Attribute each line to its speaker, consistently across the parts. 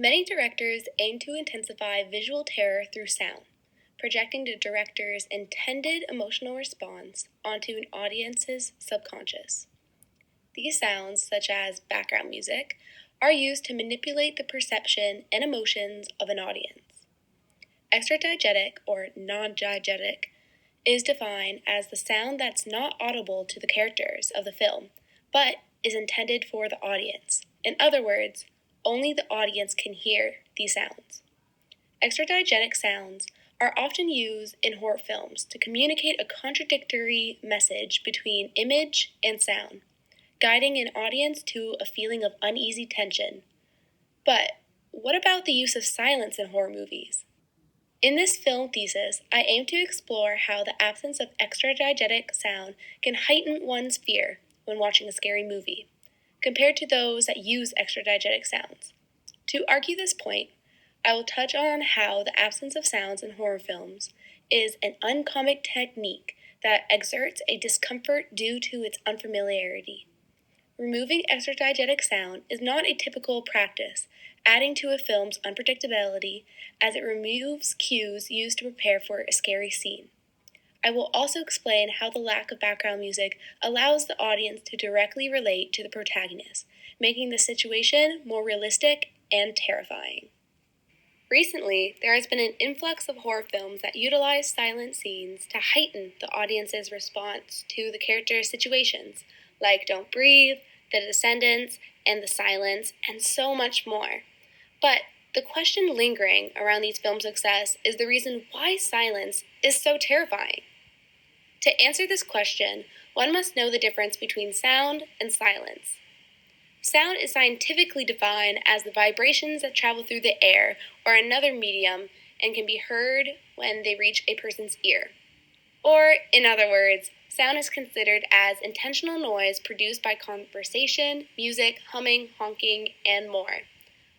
Speaker 1: Many directors aim to intensify visual terror through sound, projecting the director's intended emotional response onto an audience's subconscious. These sounds, such as background music, are used to manipulate the perception and emotions of an audience. Extradiegetic or non-diegetic is defined as the sound that's not audible to the characters of the film, but is intended for the audience. In other words, only the audience can hear these sounds. Extradiegetic sounds are often used in horror films to communicate a contradictory message between image and sound, guiding an audience to a feeling of uneasy tension. But what about the use of silence in horror movies? In this film thesis, I aim to explore how the absence of extradiegetic sound can heighten one's fear when watching a scary movie, compared to those that use extradiegetic sounds. To argue this point, I will touch on how the absence of sounds in horror films is an uncommon technique that exerts a discomfort due to its unfamiliarity. Removing extradiegetic sound is not a typical practice, adding to a film's unpredictability as it removes cues used to prepare for a scary scene. I will also explain how the lack of background music allows the audience to directly relate to the protagonist, making the situation more realistic and terrifying. Recently, there has been an influx of horror films that utilize silent scenes to heighten the audience's response to the characters' situations, like Don't Breathe, The Descendants, and The Silence, and so much more. But the question lingering around these films' success is the reason why silence is so terrifying. To answer this question, one must know the difference between sound and silence. Sound is scientifically defined as the vibrations that travel through the air or another medium and can be heard when they reach a person's ear. Or, in other words, sound is considered as intentional noise produced by conversation, music, humming, honking, and more.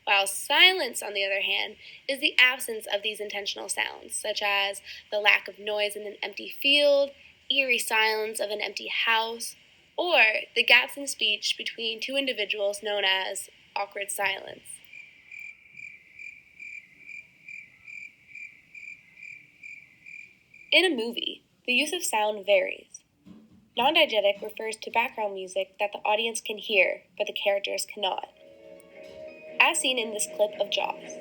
Speaker 1: While silence, on the other hand, is the absence of these intentional sounds, such as the lack of noise in an empty field, eerie silence of an empty house, or the gaps in speech between two individuals known as awkward silence. In a movie, the use of sound varies. Non-diegetic refers to background music that the audience can hear, but the characters cannot, as seen in this clip of Jaws.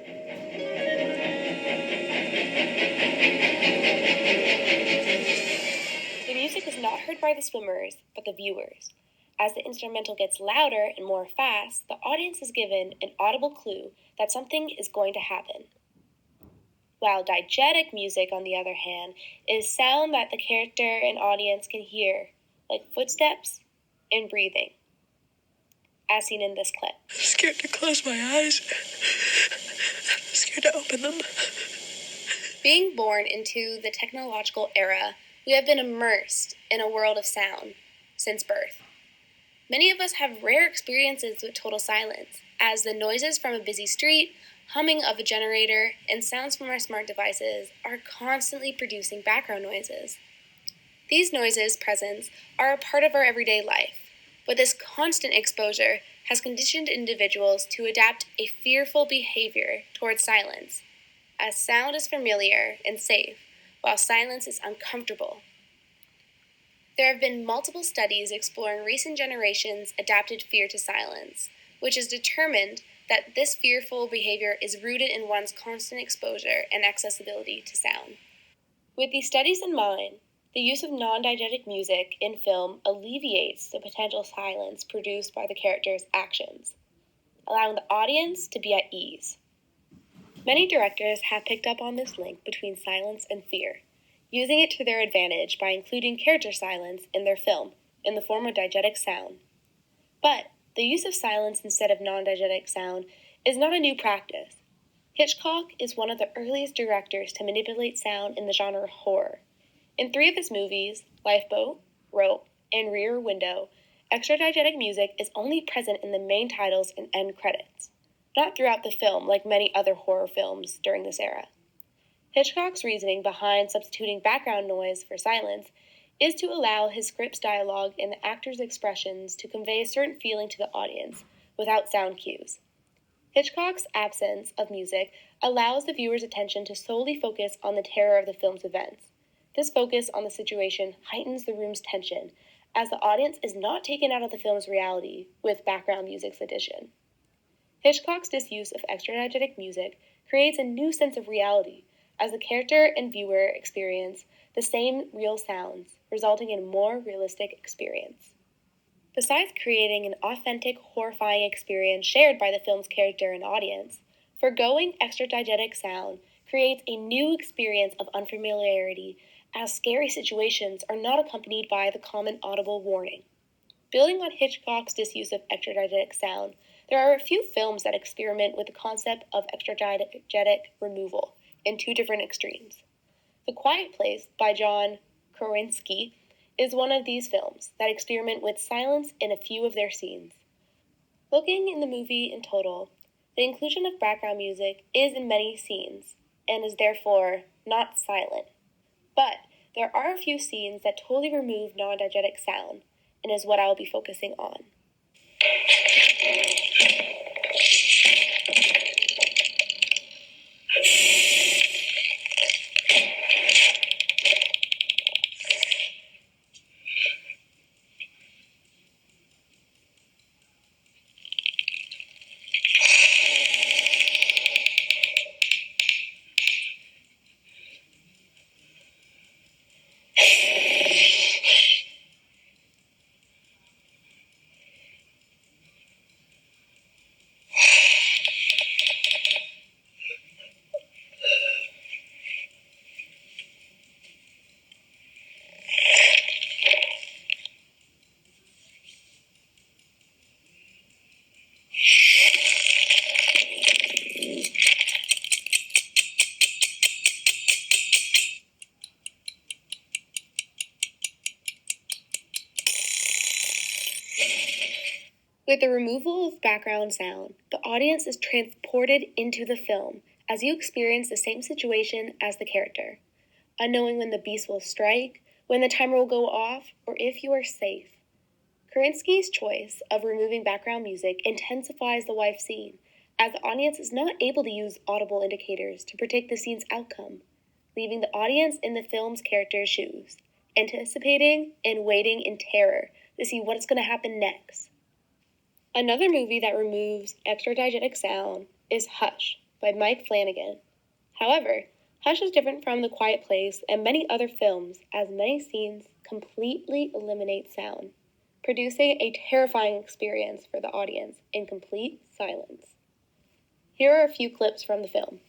Speaker 1: The music is not heard by the swimmers, but the viewers. As the instrumental gets louder and more fast, the audience is given an audible clue that something is going to happen. While diegetic music, on the other hand, is sound that the character and audience can hear, like footsteps and breathing, as seen in this clip.
Speaker 2: I'm scared to close my eyes. I'm scared to open them.
Speaker 1: Being born into the technological era, we have been immersed in a world of sound since birth. Many of us have rare experiences with total silence, as the noises from a busy street, humming of a generator, and sounds from our smart devices are constantly producing background noises. These noises' presence are a part of our everyday life, but this constant exposure has conditioned individuals to adapt a fearful behavior towards silence, as sound is familiar and safe, while silence is uncomfortable. There have been multiple studies exploring recent generations' adapted fear to silence, which has determined that this fearful behavior is rooted in one's constant exposure and accessibility to sound. With these studies in mind, the use of non-diegetic music in film alleviates the potential silence produced by the character's actions, allowing the audience to be at ease. Many directors have picked up on this link between silence and fear, using it to their advantage by including character silence in their film in the form of diegetic sound. But the use of silence instead of non-diegetic sound is not a new practice. Hitchcock is one of the earliest directors to manipulate sound in the genre horror. In 3 of his movies, Lifeboat, Rope, and Rear Window, extradiegetic music is only present in the main titles and end credits, not throughout the film like many other horror films during this era. Hitchcock's reasoning behind substituting background noise for silence is to allow his script's dialogue and the actors' expressions to convey a certain feeling to the audience without sound cues. Hitchcock's absence of music allows the viewer's attention to solely focus on the terror of the film's events. This focus on the situation heightens the room's tension, as the audience is not taken out of the film's reality with background music's addition. Hitchcock's disuse of extra-diegetic music creates a new sense of reality, as the character and viewer experience the same real sounds, resulting in a more realistic experience. Besides creating an authentic, horrifying experience shared by the film's character and audience, foregoing extra-diegetic sound creates a new experience of unfamiliarity, as scary situations are not accompanied by the common audible warning. Building on Hitchcock's disuse of extra-diegetic sound, there are a few films that experiment with the concept of extra-diegetic removal in two different extremes. The Quiet Place by John Krasinski is one of these films that experiment with silence in a few of their scenes. Looking in the movie in total, the inclusion of background music is in many scenes and is therefore not silent. But there are a few scenes that totally remove non-diegetic sound, and is what I will be focusing on. With the removal of background sound, the audience is transported into the film as you experience the same situation as the character, unknowing when the beast will strike, when the timer will go off, or if you are safe. Krasinski's choice of removing background music intensifies the wife scene, as the audience is not able to use audible indicators to predict the scene's outcome, leaving the audience in the film's character's shoes, anticipating and waiting in terror to see what is going to happen next. Another movie that removes extra-diegetic sound is Hush by Mike Flanagan. However, Hush is different from The Quiet Place and many other films, as many scenes completely eliminate sound, producing a terrifying experience for the audience in complete silence. Here are a few clips from the film.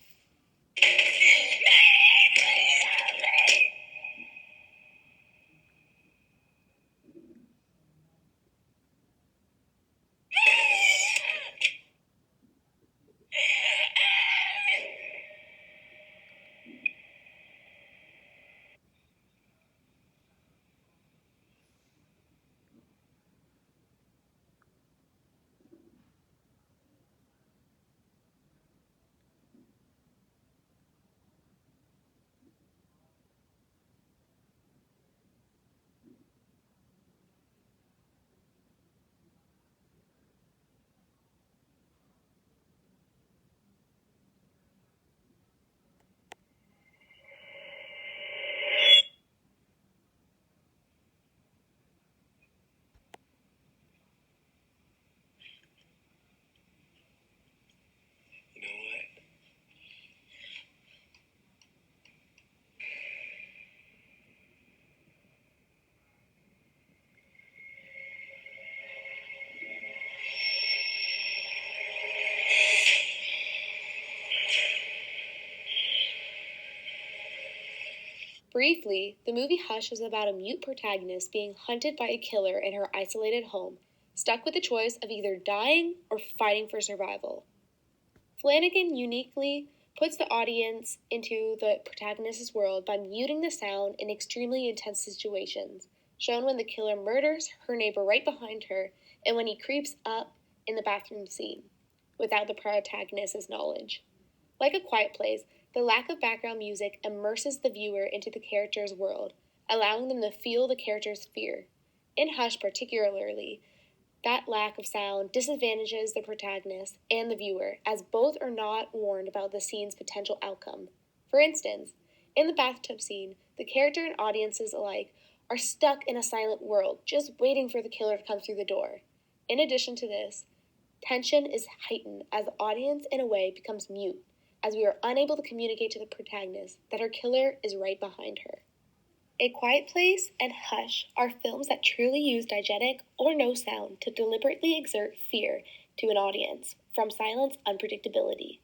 Speaker 2: You know what?
Speaker 1: Briefly, the movie Hush is about a mute protagonist being hunted by a killer in her isolated home, stuck with the choice of either dying or fighting for survival. Flanagan uniquely puts the audience into the protagonist's world by muting the sound in extremely intense situations, shown when the killer murders her neighbor right behind her and when he creeps up in the bathroom scene, without the protagonist's knowledge. Like A Quiet Place, the lack of background music immerses the viewer into the character's world, allowing them to feel the character's fear. In Hush particularly, That lack of sound disadvantages the protagonist and the viewer, as both are not warned about the scene's potential outcome. For instance, in the bathtub scene, the character and audiences alike are stuck in a silent world, just waiting for the killer to come through the door. In addition to this, tension is heightened as the audience, in a way, becomes mute, as we are unable to communicate to the protagonist that her killer is right behind her. A Quiet Place and Hush are films that truly use diegetic or no sound to deliberately exert fear to an audience from silence unpredictability.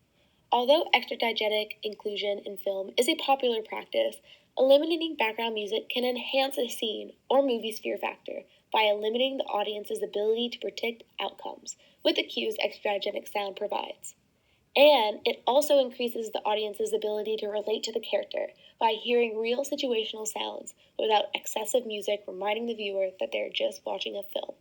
Speaker 1: Although extra-diegetic inclusion in film is a popular practice, eliminating background music can enhance a scene or movie's fear factor by limiting the audience's ability to predict outcomes with the cues extra-diegetic sound provides. And it also increases the audience's ability to relate to the character by hearing real situational sounds without excessive music reminding the viewer that they're just watching a film.